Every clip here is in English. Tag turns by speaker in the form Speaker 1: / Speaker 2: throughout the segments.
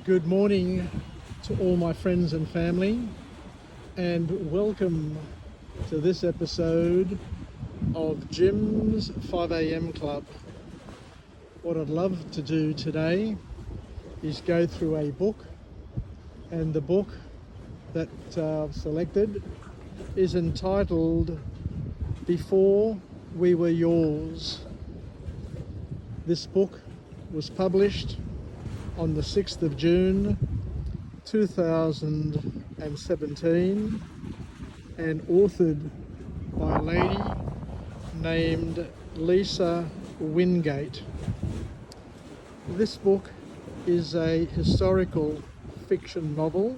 Speaker 1: Good morning to all my friends and family, and welcome to this episode of Jim's 5am Club. What I'd love to do today is go through a book, and the book that I've selected is entitled Before We Were Yours. This book was published on the 6th of June 2017 and authored by a lady named Lisa Wingate. This book is a historical fiction novel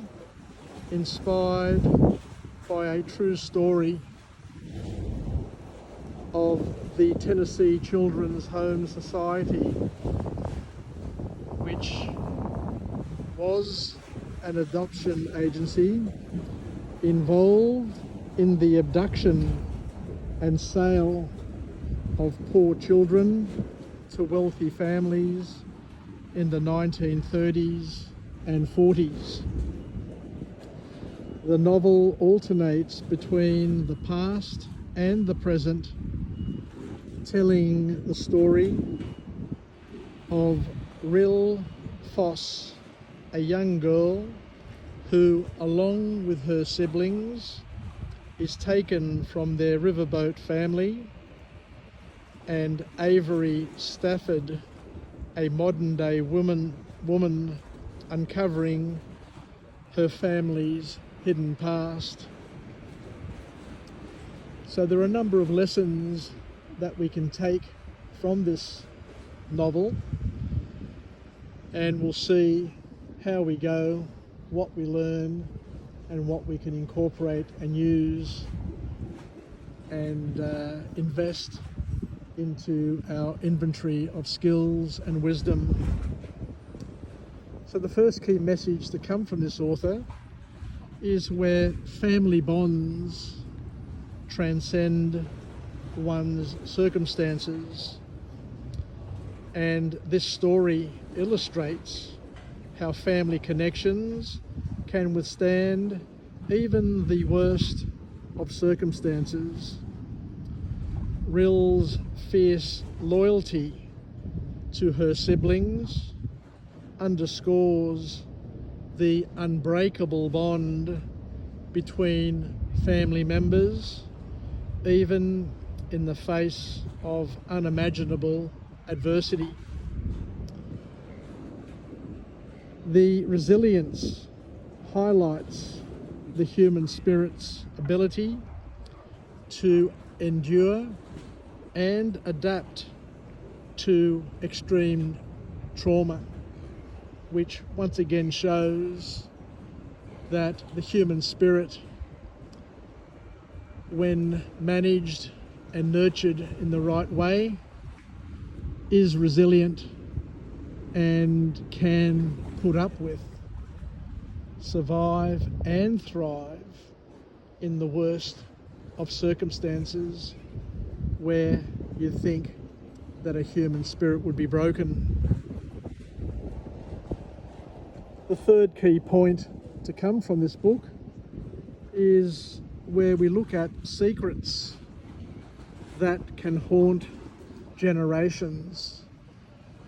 Speaker 1: inspired by a true story of the Tennessee Children's Home Society, which was an adoption agency involved in the abduction and sale of poor children to wealthy families in the 1930s and 40s. The novel alternates between the past and the present, telling the story of Rill Foss, a young girl who, along with her siblings, is taken from their riverboat family, and Avery Stafford, a modern-day woman uncovering her family's hidden past. So there are a number of lessons that we can take from this novel, and we'll see how we go, what we learn, and what we can incorporate and use and invest into our inventory of skills and wisdom. So the first key message to come from this author is where family bonds transcend one's circumstances, and this story illustrates how family connections can withstand even the worst of circumstances. Rill's fierce loyalty to her siblings underscores the unbreakable bond between family members, even in the face of unimaginable adversity. The resilience highlights the human spirit's ability to endure and adapt to extreme trauma, which once again shows that the human spirit, when managed and nurtured in the right way, is resilient and can put up with, survive and thrive in the worst of circumstances where you think that a human spirit would be broken. The third key point to come from this book is where we look at secrets that can haunt generations.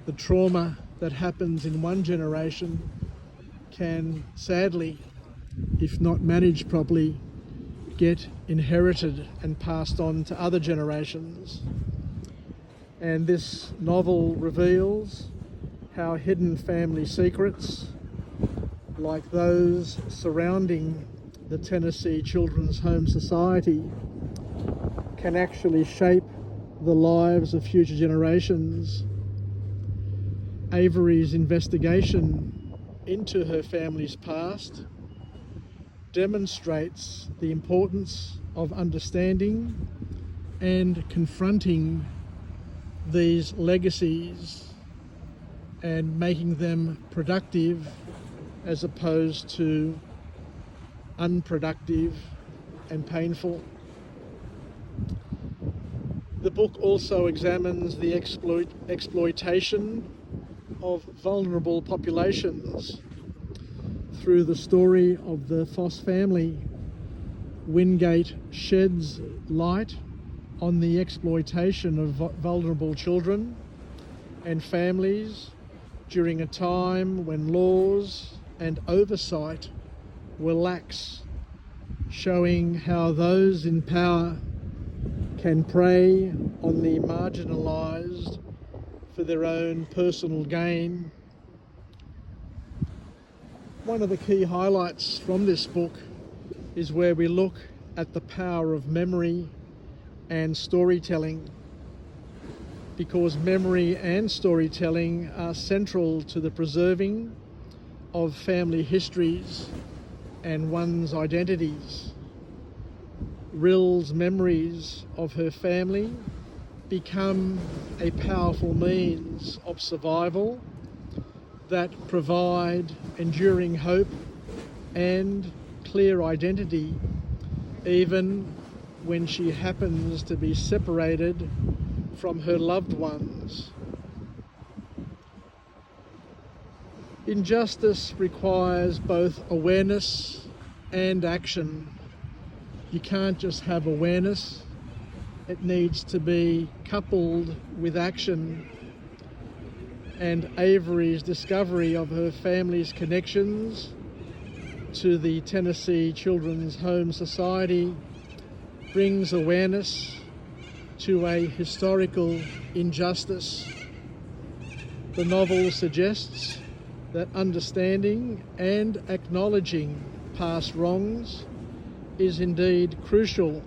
Speaker 1: The trauma that happens in one generation can sadly, if not managed properly, get inherited and passed on to other generations. And this novel reveals how hidden family secrets, like those surrounding the Tennessee Children's Home Society, can actually shape the lives of future generations. Avery's investigation into her family's past demonstrates the importance of understanding and confronting these legacies and making them productive as opposed to unproductive and painful. The book also examines the exploitation of vulnerable populations through the story of the Foss family, Wingate sheds light on the exploitation of vulnerable children and families during a time when laws and oversight were lax, showing how those in power can prey on the marginalised for their own personal gain. One of the key highlights from this book is where we look at the power of memory and storytelling, because memory and storytelling are central to the preserving of family histories and one's identities. Rill's memories of her family become a powerful means of survival that provide enduring hope and clear identity, even when she happens to be separated from her loved ones. Injustice requires both awareness and action. You can't just have awareness, it needs to be coupled with action. And Avery's discovery of her family's connections to the Tennessee Children's Home Society brings awareness to a historical injustice. The novel suggests that understanding and acknowledging past wrongs is indeed crucial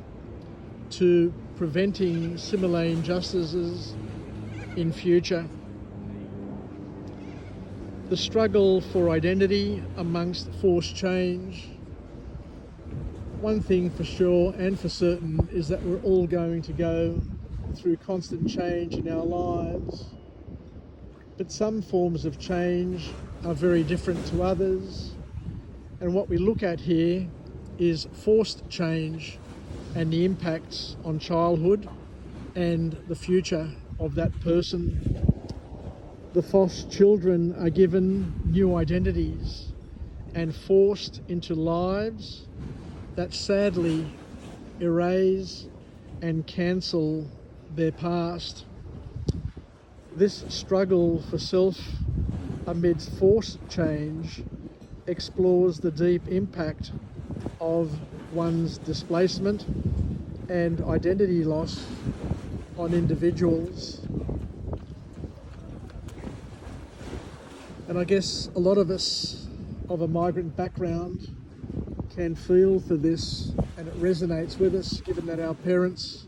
Speaker 1: to preventing similar injustices in future. The struggle for identity amongst forced change. One thing for sure and for certain is that we're all going to go through constant change in our lives, but some forms of change are very different to others, and what we look at here is forced change and the impacts on childhood and the future of that person. The Foss children are given new identities and forced into lives that sadly erase and cancel their past. This struggle for self amidst forced change explores the deep impact of one's displacement and identity loss on individuals. And I guess a lot of us of a migrant background can feel for this, and it resonates with us, given that our parents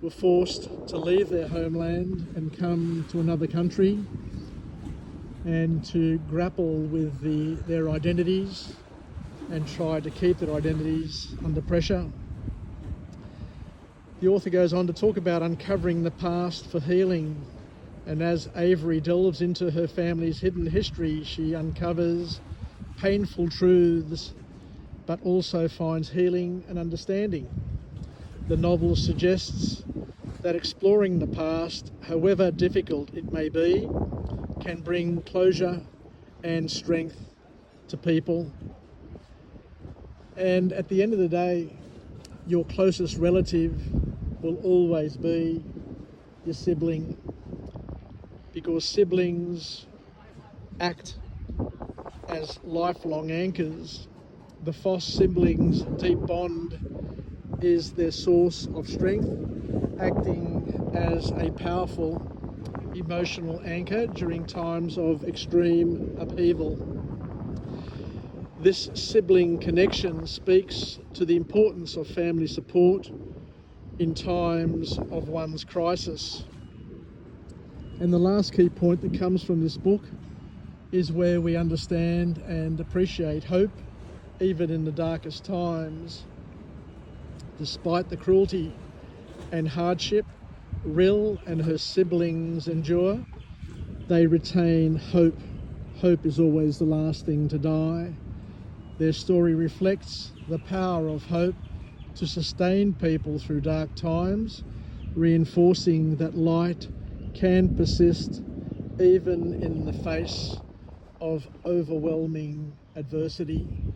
Speaker 1: were forced to leave their homeland and come to another country and to grapple with their identities and try to keep their identities under pressure. The author goes on to talk about uncovering the past for healing, and as Avery delves into her family's hidden history, she uncovers painful truths but also finds healing and understanding. The novel suggests that exploring the past, however difficult it may be, can bring closure and strength to people. And at the end of the day, your closest relative will always be your sibling, because siblings act as lifelong anchors. The Foss siblings' deep bond is their source of strength, acting as a powerful emotional anchor during times of extreme upheaval. This sibling connection speaks to the importance of family support in times of one's crisis. And the last key point that comes from this book is where we understand and appreciate hope, even in the darkest times. Despite the cruelty and hardship Rill and her siblings endure, they retain hope. Hope is always the last thing to die. Their story reflects the power of hope to sustain people through dark times, reinforcing that light can persist even in the face of overwhelming adversity